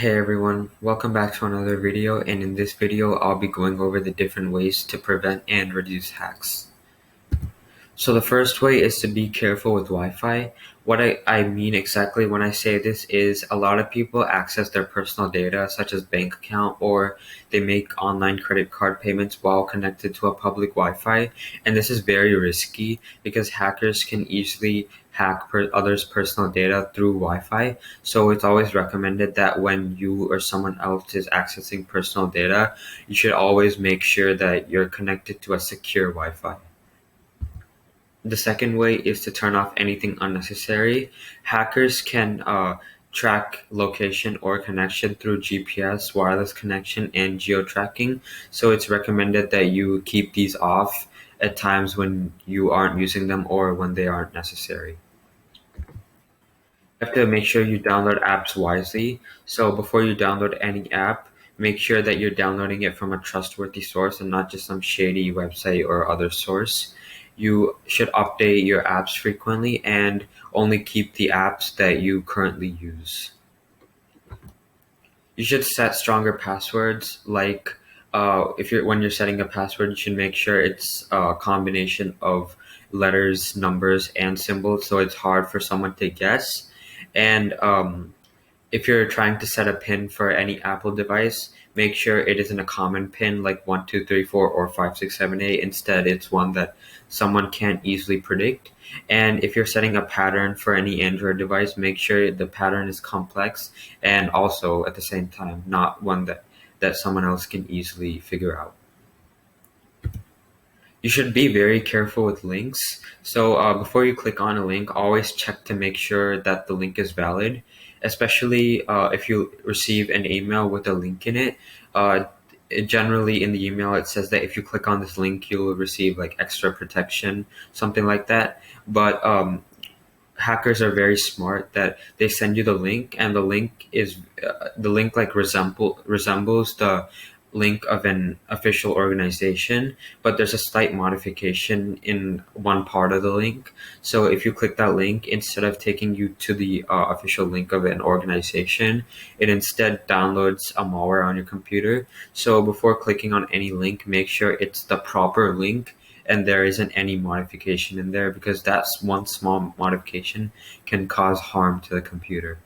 Hey everyone, welcome back to another video, and in this video I'll be going over the different ways to prevent and reduce hacks. So the first way is to be careful with Wi-Fi. What I mean exactly when I say this is a lot of people access their personal data such as bank account, or they make online credit card payments while connected to a public Wi-Fi, and this is very risky because hackers can easily hack others' personal data through Wi-Fi. So it's always recommended that when you or someone else is accessing personal data, you should always make sure that you're connected to a secure Wi-Fi. The second way is to turn off anything unnecessary. Hackers can track location or connection through GPS, wireless connection, and geo-tracking. So it's recommended that you keep these off at times when you aren't using them or when they aren't necessary. You have to make sure you download apps wisely. So before you download any app, make sure that you're downloading it from a trustworthy source and not just some shady website or other source. You should update your apps frequently and only keep the apps that you currently use. You should set stronger passwords, like when you're setting a password, you should make sure it's a combination of letters, numbers, and symbols, so it's hard for someone to guess. And if you're trying to set a pin for any Apple device, make sure it isn't a common pin like 1234 or 5678. Instead, it's one that someone can't easily predict. And if you're setting a pattern for any Android device, make sure the pattern is complex and also at the same time not one that someone else can easily figure out. You should be very careful with links. So before you click on a link, always check to make sure that the link is valid, especially if you receive an email with a link in it. Generally in the email, it says that if you click on this link, you'll receive like extra protection, something like that. But hackers are very smart that they send you the link, and the link like resembles the link of an official organization, but there's a slight modification in one part of the link. So if you click that link, instead of taking you to the official link of an organization, it instead downloads a malware on your computer. So before clicking on any link, make sure it's the proper link and there isn't any modification in there, because that's one small modification can cause harm to the computer.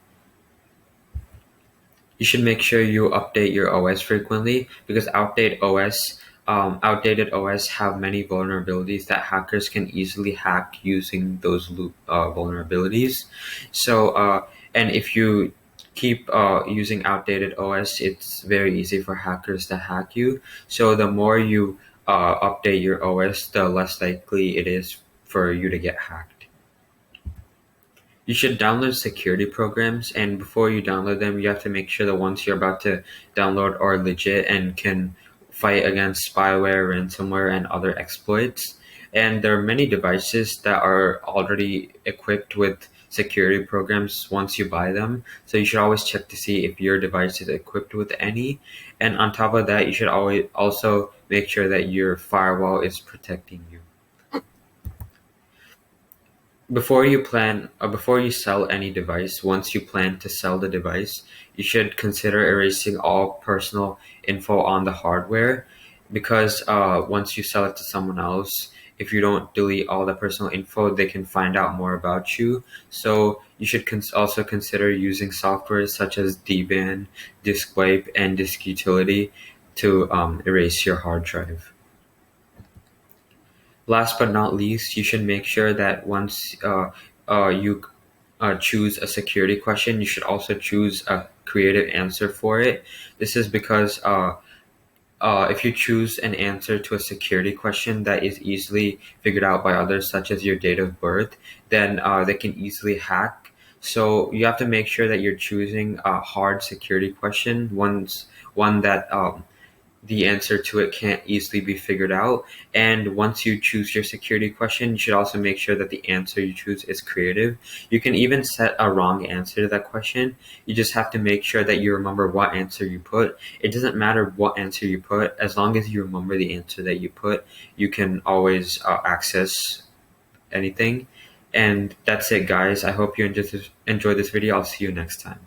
You should make sure you update your OS frequently, because outdated OS have many vulnerabilities that hackers can easily hack using those vulnerabilities. So, and if you keep using outdated OS, it's very easy for hackers to hack you. So the more you update your OS, the less likely it is for you to get hacked. You should download security programs, and before you download them, you have to make sure the ones you're about to download are legit and can fight against spyware, ransomware, and other exploits. And there are many devices that are already equipped with security programs once you buy them. So you should always check to see if your device is equipped with any. And on top of that, you should always also make sure that your firewall is protecting you. Before you sell any device, once you plan to sell the device, you should consider erasing all personal info on the hardware, because once you sell it to someone else, if you don't delete all the personal info, they can find out more about you. So you should also consider using software such as DBAN, Disk Wipe, and Disk Utility to erase your hard drive. Last but not least, you should make sure that once you choose a security question, you should also choose a creative answer for it. This is because if you choose an answer to a security question that is easily figured out by others, such as your date of birth, then they can easily hack. So you have to make sure that you're choosing a hard security question, one that the answer to it can't easily be figured out. And once you choose your security question, you should also make sure that the answer you choose is creative. You can even set a wrong answer to that question. You just have to make sure that you remember what answer you put. It doesn't matter what answer you put, as long as you remember the answer that you put, you can always access anything. And that's it, guys. I hope you enjoyed this video. I'll see you next time.